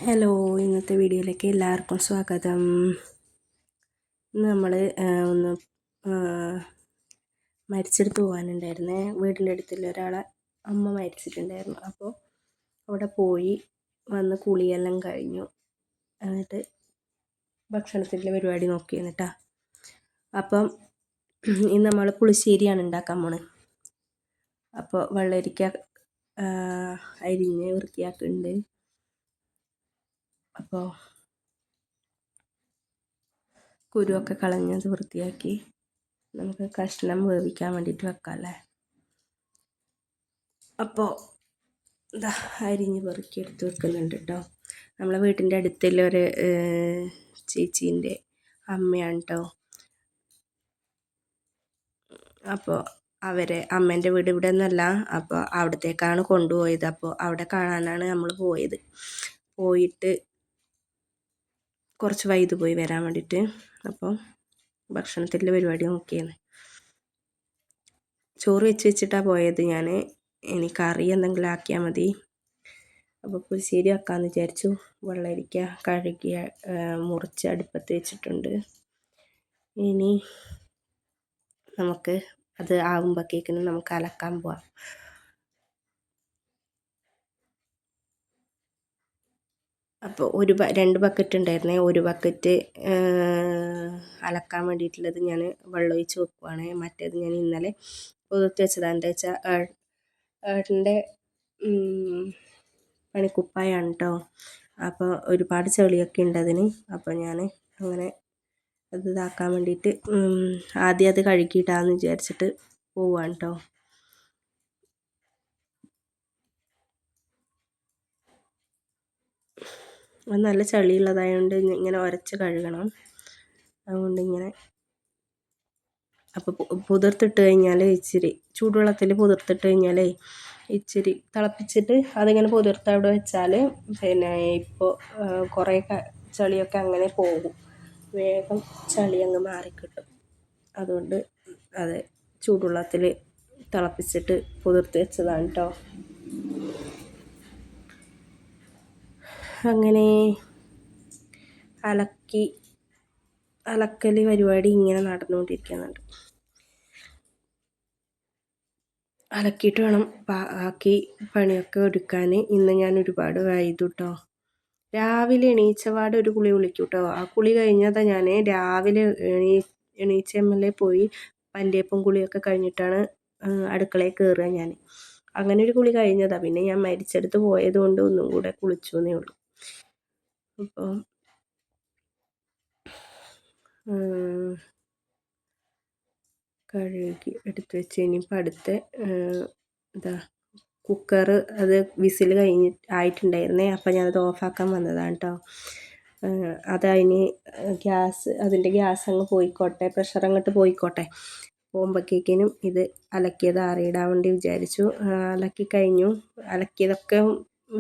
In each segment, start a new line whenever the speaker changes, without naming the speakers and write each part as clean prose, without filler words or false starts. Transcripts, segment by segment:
Hello, ഇന്നത്തെ വീഡിയോയിലേക്ക് എല്ലാവർക്കും സ്വാഗതം. ഇന്ന് നമ്മൾ ഒന്ന് മരിച്ചെടുത്ത് പോകാനുണ്ടായിരുന്നേ. വീടിൻ്റെ അടുത്തുള്ള ഒരാളെ അമ്മ മരിച്ചിട്ടുണ്ടായിരുന്നു. അപ്പോൾ അവിടെ പോയി വന്ന് കുളിയെല്ലാം കഴിഞ്ഞു. എന്നിട്ട് ഭക്ഷണത്തിൻ്റെ പരിപാടി നോക്കിയാണ് കേട്ടോ. അപ്പം ഇന്ന് നമ്മൾ പുളിശ്ശേരിയാണ് ഉണ്ടാക്കാൻ പോണത്. അപ്പോൾ വെള്ളരിക്ക അരിഞ്ഞ് വൃത്തിയാക്കുന്നുണ്ട്. അപ്പോൾ കുരുവൊക്കെ കളഞ്ഞത് വൃത്തിയാക്കി നമുക്ക് കഷ്ണം വേവിക്കാൻ വേണ്ടിയിട്ട് വെക്കാമല്ലേ. അപ്പോൾ ഇതാ അരിഞ്ഞ് പെറുക്കി എടുത്ത് വെക്കുന്നുണ്ട് കേട്ടോ. നമ്മളെ വീട്ടിൻ്റെ അടുത്തുള്ളൊരു ചേച്ചീൻ്റെ അമ്മയാണ് കേട്ടോ. അപ്പോൾ അമ്മേൻ്റെ വീട് ഇവിടെ ഒന്നുമല്ല, അപ്പോൾ അവിടത്തേക്കാണ് കൊണ്ടുപോയത്. അപ്പോൾ അവിടെ കാണാനാണ് നമ്മൾ പോയത്. പോയിട്ട് കുറച്ച് വൈകി പോയി വരാൻ വേണ്ടിയിട്ട്. അപ്പോൾ ഭക്ഷണത്തിൻ്റെ പരിപാടി നോക്കിയാണ്. ചോറ് വെച്ചിട്ടാണ് പോയത് ഞാൻ. ഇനി കറി എന്തെങ്കിലും ആക്കിയാൽ മതി. അപ്പോൾ പുളിശ്ശേരി വെക്കാമെന്ന് വിചാരിച്ചു. വെള്ളരിക്ക കഴുകി മുറിച്ച് അടുപ്പത്ത് വെച്ചിട്ടുണ്ട്. ഇനി നമുക്ക് അത് ആകുമ്പോഴേക്കിനും നമുക്ക് അലക്കാൻ പോവാം. അപ്പോൾ 2 ബക്കറ്റ് ഉണ്ടായിരുന്നേ. ഒരു ബക്കറ്റ് അലക്കാൻ വേണ്ടിയിട്ടുള്ളത് ഞാൻ വെള്ളമൊഴിച്ച് വെക്കുവാണ്. മറ്റേത് ഞാൻ ഇന്നലെ പുതിർത്തി വെച്ചതാണ്. എന്താ വെച്ചാൽ ഏട്ടൻ്റെ പണിക്കുപ്പായാണ് കേട്ടോ. അപ്പോൾ ഒരുപാട് ചെളിയൊക്കെ ഉണ്ട് അതിന്. അപ്പോൾ ഞാൻ അങ്ങനെ അത് ഇതാക്കാൻ വേണ്ടിയിട്ട് ആദ്യം അത് കഴുകിയിടാമെന്ന് വിചാരിച്ചിട്ട് പോവാണ് കേട്ടോ. അത് നല്ല ചളിയുള്ളതായതുകൊണ്ട് ഇങ്ങനെ ഉരച്ച് കഴുകണം. അതുകൊണ്ട് ഇങ്ങനെ അപ്പോൾ പുതിർത്തിട്ട് കഴിഞ്ഞാൽ ഇച്ചിരി ചൂടുവെള്ളത്തിൽ പുതിർത്തിട്ട് കഴിഞ്ഞാൽ ഇച്ചിരി തിളപ്പിച്ചിട്ട് അതിങ്ങനെ പുതിർത്ത് അവിടെ വെച്ചാൽ പിന്നെ ഇപ്പോൾ കുറേ ചളിയൊക്കെ അങ്ങനെ പോകും. വേഗം ചളി അങ്ങ് മാറിക്കിട്ടും. അതുകൊണ്ട് അത് ചൂടുവെള്ളത്തിൽ തിളപ്പിച്ചിട്ട് പുതിർത്ത് വെച്ചതാണ് കേട്ടോ. അങ്ങനെ അലക്കൽ പരിപാടി ഇങ്ങനെ നടന്നുകൊണ്ടിരിക്കുന്നുണ്ട്. അലക്കിയിട്ട് വേണം ബാക്കി പണിയൊക്കെ എടുക്കാൻ. ഇന്ന് ഞാൻ ഒരുപാട് വൈകിട്ടു കേട്ടോ. രാവിലെ എണീച്ചപാട് ഒരു കുളി കുളിക്കും കേട്ടോ. ആ കുളി കഴിഞ്ഞതാണ് ഞാൻ രാവിലെ എണീച്ചമ്മലെ പോയി പല്ലേപ്പും കുളിയൊക്കെ കഴിഞ്ഞിട്ടാണ് അടുക്കളയിൽ കയറുക ഞാൻ. അങ്ങനെ ഒരു കുളി കഴിഞ്ഞതാണ്. പിന്നെ ഞാൻ മരിച്ചെടുത്ത് പോയത് കൊണ്ട് ഒന്നും കൂടെ കുളിച്ചു എന്നേ ഉള്ളൂ. അപ്പോൾ കഴുകി എടുത്ത് വെച്ച് ഇനിയിപ്പോൾ അടുത്ത ഇതാ കുക്കർ അത് വിസിൽ ആയിട്ടുണ്ടായിരുന്നേ. അപ്പോൾ ഞാനത് ഓഫാക്കാൻ വന്നതാണ് കേട്ടോ. അതതിന് അതിൻ്റെ ഗ്യാസ് അങ്ങ് പോയിക്കോട്ടെ, പ്രഷർ അങ്ങോട്ട് പോയിക്കോട്ടെ. പോകുമ്പോഴേക്കിനും ഇത് അലക്കിയത് ആറിയിടാൻ വേണ്ടി വിചാരിച്ചു. അലക്കി കഴിഞ്ഞു. അലക്കിയതൊക്കെ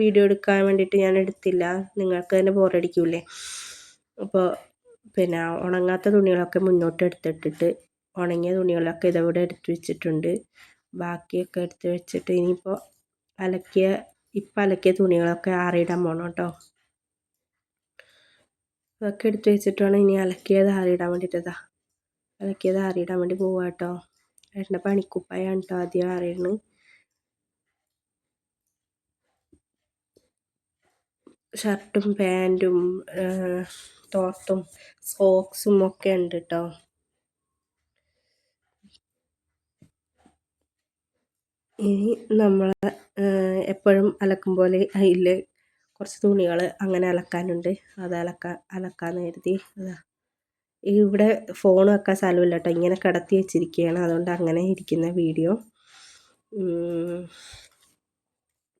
വീഡിയോ എടുക്കാൻ വേണ്ടിയിട്ട് ഞാൻ എടുത്തില്ല. നിങ്ങൾക്ക് തന്നെ ബോറടിക്കൂലേ. അപ്പോൾ പിന്നെ ഉണങ്ങാത്ത തുണികളൊക്കെ മുന്നോട്ട് എടുത്തിട്ടിട്ട് ഉണങ്ങിയ തുണികളൊക്കെ ഇതവിടെ എടുത്ത് വെച്ചിട്ടുണ്ട്. ബാക്കിയൊക്കെ എടുത്ത് വെച്ചിട്ട് ഇനിയിപ്പോൾ അലക്കിയ തുണികളൊക്കെ ആറിയിടാൻ പോകണം കേട്ടോ. അതൊക്കെ എടുത്ത് വെച്ചിട്ട് വേണം ഇനി അലക്കിയത് ആറിയിടാൻ വേണ്ടിയിട്ടതാ. അലക്കിയത് ആറിയിടാൻ വേണ്ടി പോവാം കേട്ടോ. ഏട്ടൻ്റെ പണിക്കുപ്പായാണ് കേട്ടോ ആദ്യം ആറിയിടുന്നത്. ഷർട്ടും പാൻറ്റും ടോർട്ടും സോക്സും ഒക്കെ ഉണ്ട് കേട്ടോ. ഇനി നമ്മൾ എപ്പോഴും അലക്കും പോലെ അതിൽ കുറച്ച് തുണികൾ അങ്ങനെ അലക്കാനുണ്ട്. അത് അലക്കാമെന്ന് കരുതി. ഇവിടെ ഫോൺ വെക്കാൻ സ്ഥലമില്ല കേട്ടോ. ഇങ്ങനെ കിടത്തി വെച്ചിരിക്കുകയാണ്. അതുകൊണ്ട് അങ്ങനെ ഇരിക്കുന്ന വീഡിയോ.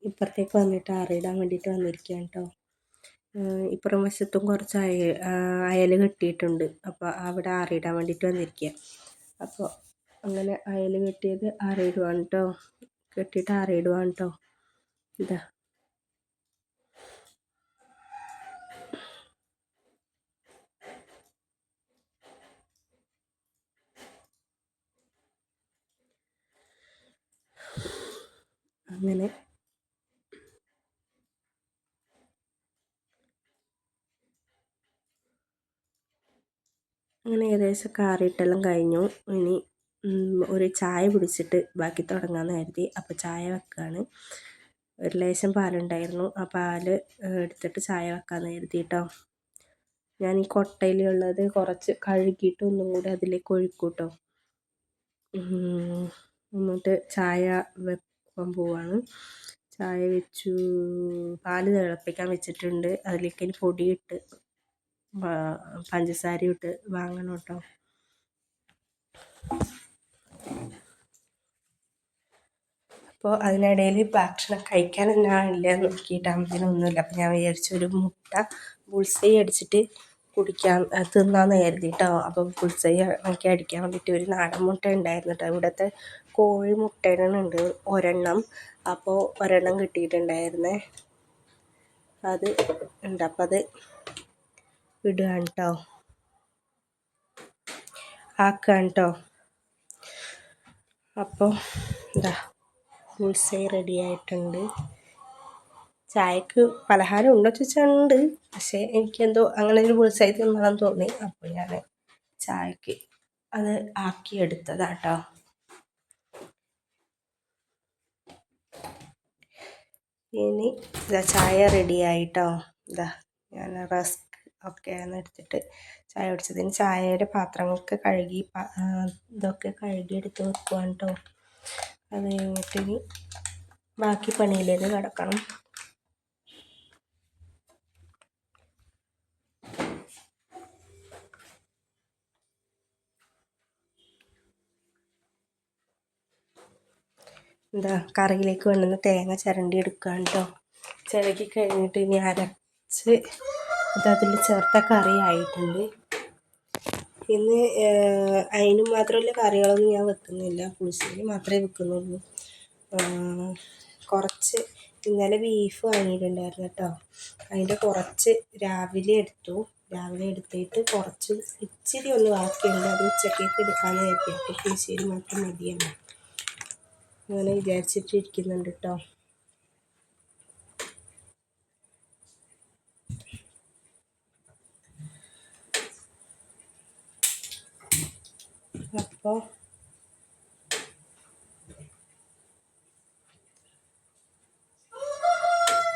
ഇപ്പുറത്തേക്ക് വന്നിട്ട് ആറിയിടാൻ വേണ്ടിയിട്ട് വന്നിരിക്കുകയാണ് കേട്ടോ. ഇപ്പുറം വശത്തും കുറച്ച് അയൽ കെട്ടിയിട്ടുണ്ട്. അപ്പോൾ അവിടെ ആറിയിടാൻ വേണ്ടിയിട്ട് വന്നിരിക്കുക. അപ്പോൾ അങ്ങനെ അയൽ കെട്ടിയത് ആറിയിടുവാണ് കേട്ടോ. കെട്ടിയിട്ട് ആറിയിടുവാണ് കേട്ടോ. ഇതാ അങ്ങനെ അങ്ങനെ ഏകദേശം കാറിയിട്ടെല്ലാം കഴിഞ്ഞു. ഇനി ഒരു ചായ കുടിച്ചിട്ട് ബാക്കി തുടങ്ങാമെന്ന് കരുതി. അപ്പോൾ ചായ വെക്കുകയാണ്. ഒരു ലേശം പാലുണ്ടായിരുന്നു, ആ പാല് എടുത്തിട്ട് ചായ വെക്കാമെന്ന് കരുതി കേട്ടോ. ഞാൻ ഈ കൊട്ടയിലുള്ളത് കുറച്ച് കഴുകിയിട്ട് ഒന്നും കൂടി അതിലേക്ക് ഒഴിക്കും കേട്ടോ. എന്നിട്ട് ചായ വെക്കാൻ പോവാണ്. ചായ വെച്ചു, പാല് തിളപ്പിക്കാൻ വെച്ചിട്ടുണ്ട്. അതിലേക്ക് ഇനി പൊടിയിട്ട് പഞ്ചസാര ഇട്ട് വാങ്ങണം കേട്ടോ. അപ്പോൾ അതിനിടയിൽ ഭക്ഷണം കഴിക്കാൻ എന്നാ ഇല്ല നോക്കിയിട്ട് അമ്മത്തിനൊന്നുമില്ല. അപ്പോൾ ഞാൻ വിചാരിച്ചു ഒരു മുട്ട ബുൾസൈ അടിച്ചിട്ട് തിന്നാന്ന് കരുതിയിട്ടോ. അപ്പോൾ ബുൾസൈ നോക്കി അടിക്കാൻ വേണ്ടിയിട്ട് ഒരു നാടൻ മുട്ട ഉണ്ടായിരുന്നു കേട്ടോ. ഇവിടുത്തെ കോഴി മുട്ടയുണ്ട് ഒരെണ്ണം. അപ്പോൾ ഒരെണ്ണം കിട്ടിയിട്ടുണ്ടായിരുന്നേ, അത് ഉണ്ട്. അപ്പം അത് ഇടുകയാണ് കേട്ടോ, ആക്കുകയാണ് കേട്ടോ. അപ്പോൾ എന്താ ബുൾസൈ റെഡി ആയിട്ടുണ്ട്. ചായക്ക് പലഹാരം ഉണ്ടോ ചോദിച്ചുണ്ട്, പക്ഷേ എനിക്കെന്തോ അങ്ങനെ ഒരു ബുൾസൈ തിന്നണം തോന്നി. അപ്പോൾ ഞാൻ ചായക്ക് അത് ആക്കിയെടുത്തതാട്ടോ. ഇനി ഇതാ ചായ റെഡി ആയിട്ടോ. ഇതാ ഞാൻ റസ്ക് ഒക്കെയാണ് എടുത്തിട്ട് ചായ കുടിച്ചതിന് ചായയുടെ പാത്രങ്ങളൊക്കെ കഴുകി ഇതൊക്കെ കഴുകി എടുത്ത് വെക്കുവാണ് കേട്ടോ. അത് കഴിഞ്ഞിട്ട് ഇനി ബാക്കി പണിയിലേക്ക് കിടക്കണം. എന്താ കറിയിലേക്ക് വേണ്ടുന്ന തേങ്ങ ചിരണ്ടി എടുക്കുകയാണ് കേട്ടോ. ചിരകി കഴിഞ്ഞിട്ട് ഇനി അരച്ച് അതിൽ ചേർത്ത കറി ആയിട്ടുണ്ട്. ഇന്ന് അതിന് മാത്രമല്ല കറികളൊന്നും ഞാൻ വെക്കുന്നില്ല, പുളിശ്ശേരി മാത്രമേ വെക്കുന്നുള്ളൂ. കുറച്ച് ഇന്നലെ ബീഫ് വാങ്ങിയിട്ടുണ്ടായിരുന്നു കേട്ടോ. അതിൻ്റെ കുറച്ച് രാവിലെ എടുത്തിട്ട് കുറച്ച് ഇച്ചിരി ഒന്ന് ബാക്കിയുണ്ട്. അത് ഉച്ചക്കേക്ക് എടുക്കാമെന്ന് കരുതി. അപ്പോൾ പുളിശ്ശേരി മാത്രം മതിയല്ലോ, അങ്ങനെ വിചാരിച്ചിട്ടിരിക്കുന്നുണ്ട് കേട്ടോ. അപ്പോൾ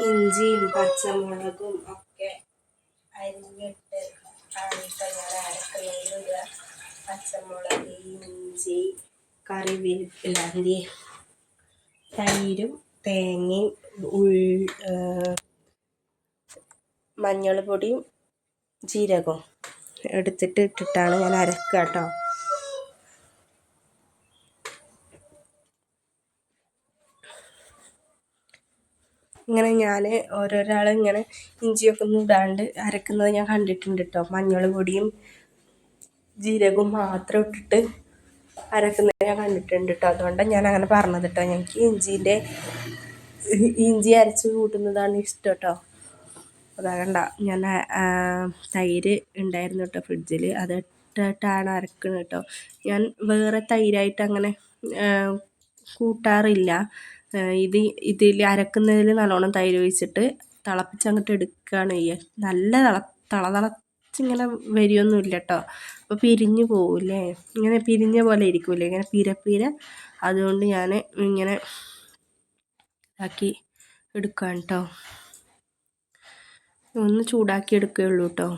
ഇഞ്ചിയും പച്ചമുളകും ഒക്കെ അരിഞ്ഞിട്ട് അരക്കുന്നതിലിടുക. പച്ചമുളക്, ഇഞ്ചി, കറിവേപ്പില, തൈരും തേങ്ങയും മഞ്ഞൾ പൊടിയും ജീരകവും ഇട്ടിട്ടാണ് ഞാൻ അരക്കുക കേട്ടോ. ഇങ്ങനെ ഞാൻ ഓരോരാൾ ഇങ്ങനെ ഇഞ്ചിയൊക്കെ ഒന്നും ഇടാണ്ട് അരക്കുന്നത് ഞാൻ കണ്ടിട്ടുണ്ട് കേട്ടോ. മഞ്ഞൾ പൊടിയും ജീരകവും മാത്രം ഇട്ടിട്ട് അരക്കുന്നത് ഞാൻ കണ്ടിട്ടുണ്ട് കേട്ടോ. അതുകൊണ്ടാണ് ഞാൻ അങ്ങനെ പറഞ്ഞത് കേട്ടോ. എനിക്ക് ഇഞ്ചി അരച്ച് കൂട്ടുന്നതാണ് ഇഷ്ടം കേട്ടോ. അതാകണ്ട ഞാൻ തൈര് ഉണ്ടായിരുന്നു കേട്ടോ ഫ്രിഡ്ജിൽ, അതിട്ടിട്ടാണ് അരക്കുന്നത് കേട്ടോ. ഞാൻ വേറെ തൈരായിട്ട് അങ്ങനെ കൂട്ടാറില്ല. ഇതിൽ അരക്കുന്നതിൽ നല്ലോണം തൈര് ഒഴിച്ചിട്ട് തിളപ്പിച്ചങ്ങോട്ട് എടുക്കുകയാണ് ചെയ്യുക. നല്ല തിളച്ചിങ്ങനെ വരികയൊന്നുമില്ല കേട്ടോ. അപ്പോൾ പിരിഞ്ഞു പോവില്ലേ, ഇങ്ങനെ പിരിഞ്ഞ പോലെ ഇരിക്കില്ലേ, ഇങ്ങനെ പിര. അതുകൊണ്ട് ഞാൻ ഇങ്ങനെ ആക്കി എടുക്കുകയാണ് കേട്ടോ. ഒന്ന് ചൂടാക്കി എടുക്കുകയുള്ളൂ കേട്ടോ.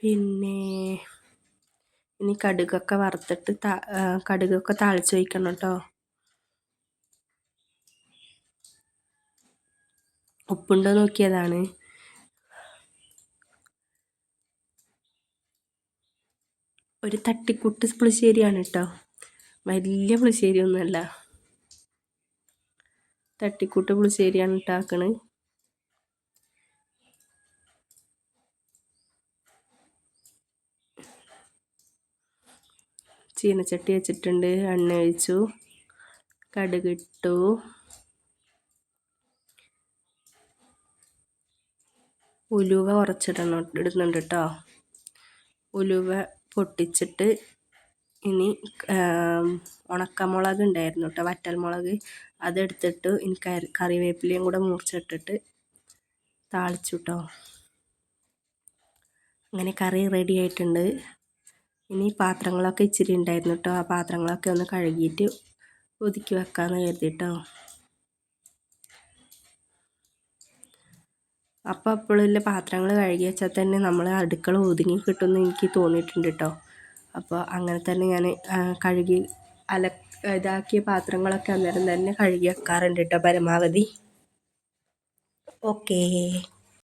പിന്നെ ഇനി കടുകൊക്കെ വറുത്തിട്ട് കടുകൊക്കെ താളിച്ച് വയ്ക്കണം കേട്ടോ. ഉപ്പുണ്ടോ നോക്കിയതാണ്. ഒരു തട്ടിക്കൂട്ട് പുളിശ്ശേരിയാണ് കേട്ടോ, വലിയ പുളിശ്ശേരിയൊന്നുമല്ല, തട്ടിക്കൂട്ട് പുളിശ്ശേരിയാണ് ഇട്ടാക്കണ്. ചീനച്ചട്ടി വെച്ചിട്ടുണ്ട്, എണ്ണ ഒഴിച്ചു, കടുകിട്ടു, ഉലുവ ഇടുന്നുണ്ട് കേട്ടോ. ഉലുവ പൊട്ടിച്ചിട്ട് ഇനി ഉണക്കമുളക് ഉണ്ടായിരുന്നു കേട്ടോ, വറ്റൽമുളക്, അതെടുത്തിട്ട് എനിക്ക് കറിവേപ്പിലയും കൂടെ മുറിച്ചിട്ടിട്ട് താളിച്ചു കേട്ടോ. അങ്ങനെ കറി റെഡി ആയിട്ടുണ്ട്. ഇനി പാത്രങ്ങളൊക്കെ ഇച്ചിരി ഉണ്ടായിരുന്നു കേട്ടോ. ആ പാത്രങ്ങളൊക്കെ ഒന്ന് കഴുകിയിട്ട് ഒതുക്കി വെക്കാമെന്ന് കരുതിട്ടോ. അപ്പോൾ അപ്പോഴുള്ള പാത്രങ്ങൾ കഴുകി വെച്ചാൽ തന്നെ നമ്മൾ അടുക്കള ഒതുങ്ങി കിട്ടുമെന്ന് എനിക്ക് തോന്നിയിട്ടുണ്ട് കേട്ടോ. അപ്പോൾ അങ്ങനെ തന്നെ ഞാൻ കഴുകി ഇതാക്കിയ പാത്രങ്ങളൊക്കെ അന്നേരം തന്നെ കഴുകി വെക്കാറുണ്ട് കേട്ടോ പരമാവധി. ഓക്കേ.